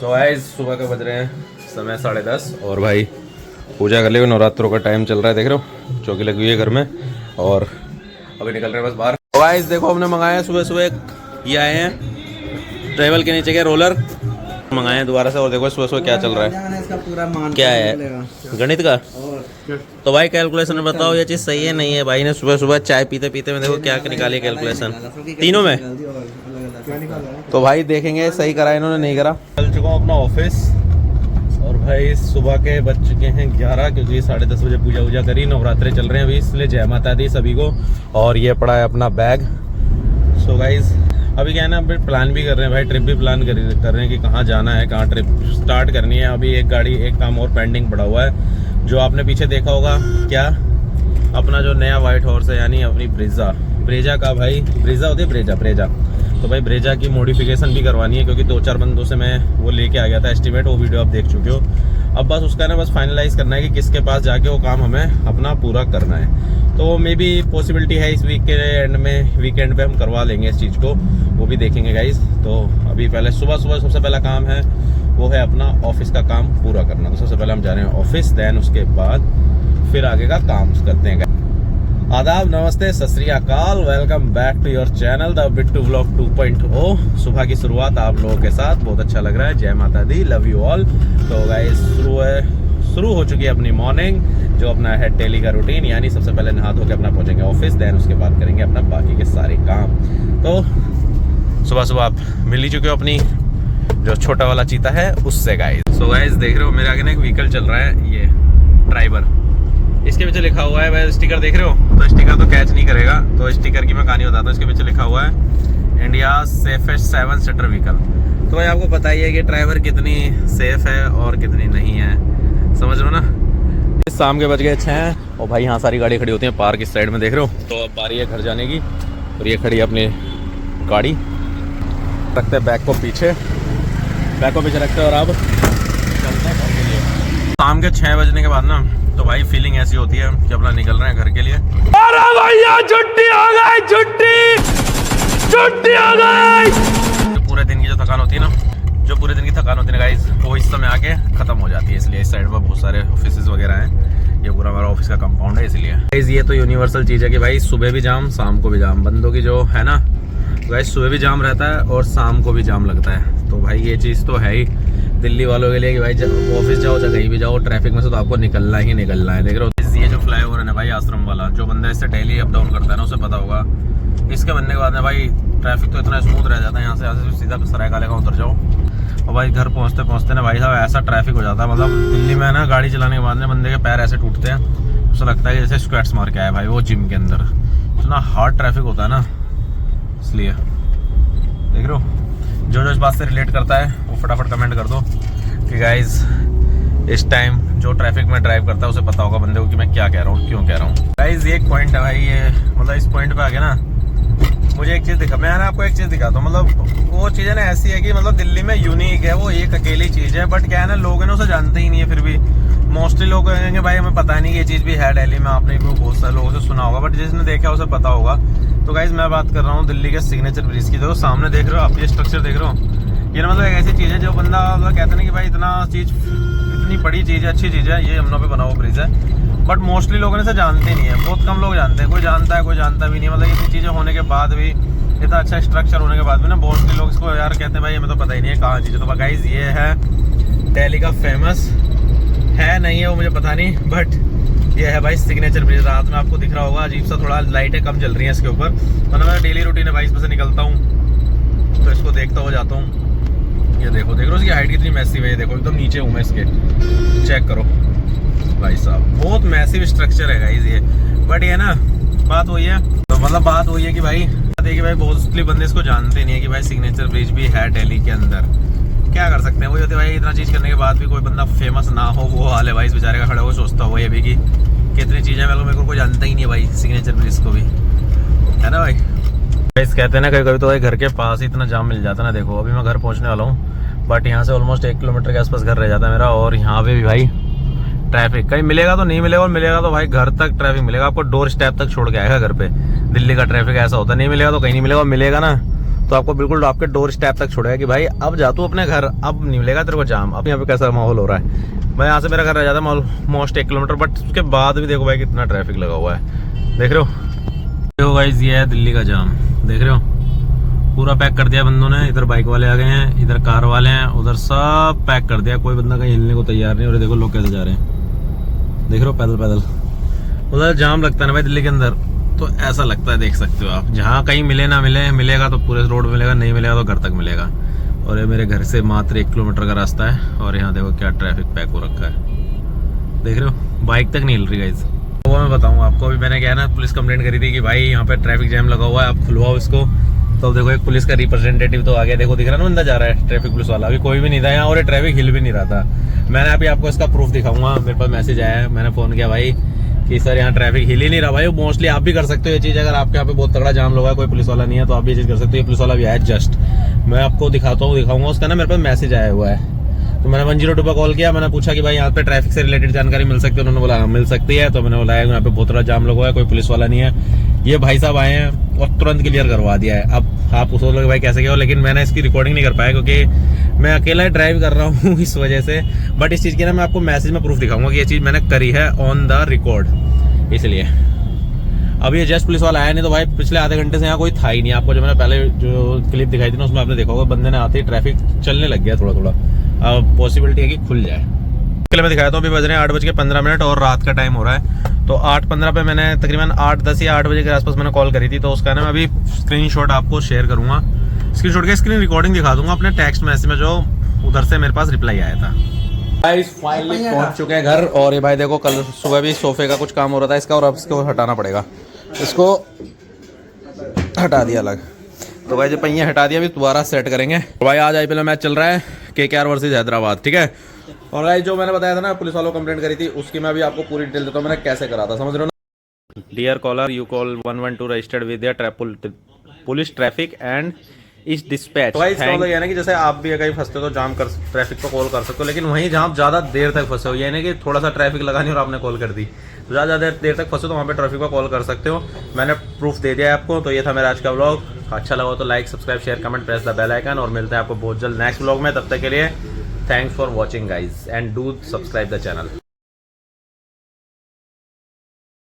तो गाइस सुबह के बज रहे हैं समय 10:30 और भाई पूजा कर ली। नवरात्रों का टाइम चल रहा है, देख रहे हो चौकी लगी हुई है घर में और अभी निकल रहे हैं बस बाहर। तो गाइस देखो हमने मंगाया सुबह सुबह ये आए हैं ट्रेवल के नीचे के रोलर मंगाए हैं दोबारा से और देखो सुबह सुबह क्या चल रहा है। इसका पूरा मान क्या है गणित का। तो भाई कैलकुलेशन में बताओ ये चीज़ सही है नहीं है। भाई ने सुबह सुबह चाय पीते पीते में देखो क्या निकाली कैलकुलेशन तीनों में। तो भाई देखेंगे सही करा इन्होंने नहीं करा। चल चुका हूँ अपना ऑफिस और भाई सुबह के बज चुके हैं 11 क्योंकि 10:30 बजे पूजा वूजा करी। नवरात्रे चल रहे हैं अभी इसलिए जय माता दी सभी को। और ये पड़ा है अपना बैग। सो गाइज अभी क्या है ना अभी प्लान भी कर रहे हैं भाई, ट्रिप भी प्लान कर रहे हैं कि कहाँ जाना है, कहाँ ट्रिप स्टार्ट करनी है। अभी एक काम और पेंडिंग पड़ा हुआ है जो आपने पीछे देखा होगा, क्या अपना जो नया वाइट हॉर्स है यानी अपनी ब्रेजा का भाई ब्रेजा होती है ब्रेजा। तो भाई ब्रेजा की मॉडिफिकेशन भी करवानी है क्योंकि 2-4 बंदों से मैं वो लेके आ गया था एस्टीमेट, वो वीडियो आप देख चुके हो। अब बस उसका ना बस फाइनलाइज करना है कि किसके पास जाके वो काम हमें अपना पूरा करना है। तो मे बी पॉसिबिलिटी है इस वीक के एंड में, वीकेंड पे हम करवा लेंगे इस चीज़ को, वो भी देखेंगे गाइज। तो अभी पहले सुबह सबसे पहला काम है वो है अपना ऑफिस का काम पूरा करना। तो सबसे पहले हम जा रहे हैं ऑफिस, देन उसके बाद फिर आगे का काम करते हैं। आदाब, नमस्ते, Sat Sri Akal, welcome back to your channel the Bittu vlog 2.0। सुबह की शुरुआत आप लोगों के साथ बहुत अच्छा लग रहा है। जय माता दी, लव यू ऑल। तो गाइस शुरू हो चुकी है अपनी मॉर्निंग, जो अपना है डेली का रूटीन। यानी सबसे पहले नहा धो के अपना पहुंचेंगे ऑफिस, देन उसके बाद करेंगे अपना बाकी के सारे काम। तो सुबह आप मिल ही चुके हो अपनी जो छोटा वाला चीता है उससे गाइस। सो गाइस देख रहे हो मेरे आगे ना एक व्हीकल चल रहा है, ये ड्राइवर, इसके पीछे लिखा हुआ है भाई स्टिकर देख रहे हो, तो स्टिकर तो कैच नहीं करेगा। तो स्टिकर की मैं कहानी बताता हूँ। इसके पीछे लिखा हुआ है इंडिया सेफेस्ट 7 सीटर व्हीकल। तो भाई आपको पता ही है कि ड्राइवर कितनी सेफ है और कितनी नहीं है, समझ लो ना। शाम के बज गए 6 और भाई यहाँ सारी गाड़ी खड़ी होती है पार्क इस साइड में, देख रहे हो। तो अब बारी है घर जाने की और ये खड़ी है अपनी गाड़ी, रखते हैं बैग को पीछे रखते हैं और अब चलते हैं घर के लिए। शाम के 6 बजने के बाद ना तो भाई फीलिंग ऐसी होती है कि अपना निकल रहे हैं घर के लिए। अरे भैया छुट्टी हो गई, छुट्टी हो गई। जो पूरे दिन की थकान होती है ना गाइस, वो इस समय आके खत्म हो जाती है। इसलिए इस साइड पर बहुत सारे ऑफिस वगैरह हैं, ये पूरा हमारा ऑफिस का कंपाउंड है। इसलिए गाइस ये तो यूनिवर्सल चीज़ है कि भाई सुबह भी जाम शाम को भी जाम, बंदों की जो है ना गाइस, सुबह भी जाम रहता है और शाम को भी जाम लगता है। तो भाई ये चीज़ तो है ही दिल्ली वालों के लिए कि भाई जब ऑफिस जाओ चाहे कहीं भी जाओ, ट्रैफिक में से तो आपको निकलना ही निकलना है। देख रहे हो ये जो फ्लाईओवर है भाई आश्रम वाला, जो बंदा इससे डेली अप डाउन करता है ना उसे पता होगा। इसके बनने के बाद में भाई ट्रैफिक तो इतना स्मूथ रह जाता है, यहाँ से सीधा सरायकाले का उतर जाओ और भाई घर पहुँचते ना भाई साहब ऐसा ट्रैफिक हो जाता है। मतलब दिल्ली में ना गाड़ी चलाने के बाद में बंदे के पैर ऐसे टूटते हैं, उससे लगता है जैसे स्क्वैट्स मार के आए भाई वो जिम के अंदर। इतना हार्ड ट्रैफिक होता है ना, इसलिए देख रहे हो। जो इस बात से रिलेट करता है वो फटाफट कमेंट कर दो कि गाइज इस टाइम जो ट्रैफिक में ड्राइव करता है उसे पता होगा बंदे को कि मैं क्या कह रहा हूँ, क्यों कह रहा हूँ। गाइज ये एक पॉइंट है भाई, ये मतलब इस पॉइंट पे आके ना मुझे एक चीज़ मैं ना आपको एक चीज़ दिखाता हूँ। मतलब वो चीज़ है ना ऐसी है कि मतलब दिल्ली में यूनिक है, वो एक अकेली चीज़ है, बट क्या है ना लोग है ना उसे जानते ही नहीं है। फिर भी मोस्टली लोग कहेंगे भाई हमें पता नहीं ये चीज़ भी है दिल्ली में, आपने भी बहुत सारे लोगों से सुना होगा, बट जिसने देखा उसे पता होगा। तो गाइज मैं बात कर रहा हूँ दिल्ली के सिग्नेचर ब्रिज की। देखो सामने देख रहे हो आप, ये स्ट्रक्चर देख रहे हो, ये ना मतलब एक ऐसी चीज़ है जो बंदा मतलब कहते हैं कि भाई इतनी बड़ी चीज़ है, अच्छी चीज़ है, ये यमुना पे बना हुआ ब्रिज है, बट मोस्टली लोगों ने इसे जानते नहीं है। बहुत कम लोग जानते हैं, कोई जानता है कोई जानता भी नहीं। मतलब इतनी चीज़ें होने के बाद भी, इतना अच्छा स्ट्रक्चर होने के बाद भी ना मोस्टली लोग इसको यार कहते हैं भाई हमें तो पता ही नहीं है कहाँ चीज़ है। तो गाइज ये है दिल्ली का फेमस है, नहीं है वो मुझे पता नहीं, बट ये है भाई सिग्नेचर ब्रिज। रात में आपको दिख रहा होगा अजीब सा, थोड़ा लाइटें कम जल रही हैं इसके ऊपर। तो मेरा डेली रूटीन है भाई, इसमें से निकलता हूँ तो इसको देखता हो जाता हूँ। ये देखो इसकी हाइट कितनी मैसिव है, ये देखो एकदम नीचे हूँ मैं इसके, चेक करो भाई साहब, बहुत मैसिव स्ट्रक्चर है गाइस ये। बट ये ना बात वही है, तो मतलब बात वही है कि भाई देखिए भाई मोस्टली बंदे इसको जानते नहीं है कि भाई सिग्नेचर ब्रिज भी है दिल्ली के अंदर। क्या कर सकते हैं, वही होते भाई इतना चीज़ करने के बाद भी कोई बंदा फेमस ना हो, वो हाल है भाई इस बेचारे का खड़ा हो सोचता हुआ ये भी कि कितनी चीज़ें मेरे को कोई जानता ही नहीं है भाई सिग्नेचर ब्रिज को भी, है ना भाई। कहते हैं ना कभी कभी तो भाई घर के पास ही इतना जाम मिल जाता है ना। देखो अभी मैं घर पहुंचने वाला हूँ, बट यहाँ से ऑलमोस्ट 1 किलोमीटर के आसपास घर रह जाता है मेरा, और यहाँ पे भी भाई ट्रैफिक कहीं मिलेगा तो नहीं मिलेगा, और मिलेगा तो भाई घर तक ट्रैफिक मिलेगा, आपको डोर स्टेप तक छोड़ के आएगा घर पे। दिल्ली का ट्रैफिक ऐसा होता है, नहीं मिलेगा तो कहीं नहीं मिलेगा, और मिलेगा ना तो आपको बिल्कुल आपके डोर स्टेप तक छोड़ेगा कि भाई अब जा तू अपने घर, अब नहीं मिलेगा तेरे को जाम। अब यहाँ पे कैसा माहौल हो रहा है, मैं यहाँ से मेरा घर रह जाता है ऑलमोस्ट 1 किलोमीटर, बट उसके बाद भी देखो भाई कितना ट्रैफिक लगा हुआ है। देख रहे हो, देखो गाइस ये है दिल्ली का जाम, देख रहे हो पूरा पैक कर दिया बंदों ने। इधर बाइक वाले आ गए हैं, इधर कार वाले हैं, उधर सब पैक कर दिया, कोई बंदा कहीं हिलने को तैयार नहीं। और देखो लोग कैसे जा रहे हैं, देख रहे हो पैदल पैदल। उधर जाम लगता है ना भाई दिल्ली के अंदर, तो ऐसा लगता है, देख सकते हो आप। जहाँ कहीं मिले ना मिले, मिलेगा तो पूरे रोड मिलेगा, नहीं मिलेगा तो घर तक मिलेगा। और ये मेरे घर से मात्र 1 किलोमीटर का रास्ता है और यहाँ देखो क्या ट्रैफिक पैक हो रखा है, देख रहे हो बाइक तक नहीं हिल रही गाइस। वो मैं बताऊँ आपको, अभी मैंने क्या है ना पुलिस कंप्लेंट करी थी कि भाई यहाँ पे ट्रैफिक जैम लगा हुआ है, आप खुलवाओ इसको। तो देखो एक पुलिस का रिप्रेजेंटेटिव तो आ गया, देखो दिख रहा है ना बंदा जा रहा है, ट्रैफिक पुलिस वाला। अभी कोई भी नहीं था यहाँ और ये ट्रैफिक हिल भी नहीं रहा था। मैंने अभी आपको इसका प्रूफ दिखाऊंगा, मेरे पास मैसेज आया है, मैंने फोन किया भाई कि सर यहाँ ट्रैफिक हिल ही नहीं रहा। भाई मोस्टली आप भी कर सकते हो ये चीज़, अगर आपके यहाँ पे बहुत तगड़ा जाम लगा है, कोई पुलिस वाला नहीं है, तो आप ये चीज़ कर सकते हो। ये पुलिस वाला भी आया जस्ट, मैं आपको दिखाऊंगा उसका ना, मेरे पास मैसेज आया हुआ है। तो मैंने 102 पर कॉल किया, मैंने पूछा कि भाई यहाँ पे ट्रैफिक से रिलेटेड जानकारी मिल सकती है, उन्होंने बोला मिल सकती है। तो मैंने बोला यहाँ पे बहुत तगड़ा जाम लगा हुआ है, कोई पुलिस वाला नहीं है। ये भाई साहब आए हैं और तुरंत क्लियर करवा दिया है। अब आप सोच लो भाई कैसे क्या हो, लेकिन मैंने इसकी रिकॉर्डिंग नहीं कर पाया क्योंकि मैं अकेला ड्राइव कर रहा हूँ इस वजह से। बट इस चीज़ की ना मैं आपको मैसेज में प्रूफ दिखाऊंगा कि ये चीज़ मैंने करी है ऑन द रिकॉर्ड, इसलिए। अब ये जस्ट पुलिस वाला आया, नहीं तो भाई पिछले आधे घंटे से यहाँ कोई था ही नहीं। आपको जो मैंने पहले जो क्लिप दिखाई थी ना, उसमें आपने देखा होगा बंदे ने आते ही ट्रैफिक चलने लग गया थोड़ा थोड़ा। अब पॉसिबिलिटी है कि खुल जाए। पहले मैं दिखाया था, अभी बज रहे हैं 8:15 और रात का टाइम हो रहा है। तो 8:15 पे मैंने तकरीबन 8:10 या 8 बजे के आसपास मैंने कॉल करी थी। तो उसका ना मैं अभी स्क्रीनशॉट आपको शेयर करूंगा, स्क्रीनशॉट की स्क्रीन रिकॉर्डिंग दिखा दूंगा अपने टेक्स्ट मैसेज में, जो उधर से मेरे पास रिप्लाई आया था। फाइनली पहुंच चुके हैं घर। और ये भाई देखो कल सुबह भी सोफे का कुछ काम हो रहा था इसका, और अब इसको हटाना पड़ेगा, इसको हटा दिया अलग। तो भाई जो पहिए हटा दिया, अभी दोबारा सेट करेंगे। तो भाई आज IPL मैच चल रहा है, KKR वर्सेस हैदराबाद, ठीक है। और भाई जो मैंने बताया था ना पुलिस वालों को कंप्लेंट करी थी, उसकी मैं अभी आपको पूरी डिटेल देता हूँ मैंने कैसे करा था, समझ रहे हो ना। Dear caller, you call 112 registered with police traffic and is dispatch. तो भाई इसका मतलब ये ना कि जैसे आप भी कहीं फंसते हो तो जाम कर ट्रैफिक को कॉल कर सकते हो, लेकिन वहीं जहाँ आप ज़्यादा देर तक फंसे हो, ये नहीं कि थोड़ा सा ट्रैफिक लगा नहीं और आपने कॉल कर दी, तो ज़्यादा देर तक फंसे तो वहाँ पे ट्रैफिक को कॉल कर सकते हो। मैंने प्रूफ दे दिया है आपको। तो ये था मेरा आज का व्लॉग। अच्छा लगा तो like, subscribe, share, comment, press the bell icon, और मिलते हैं आपको बहुत जल्द नेक्स्ट व्लॉग में। तब तक के लिए thanks for watching guys and do subscribe the channel.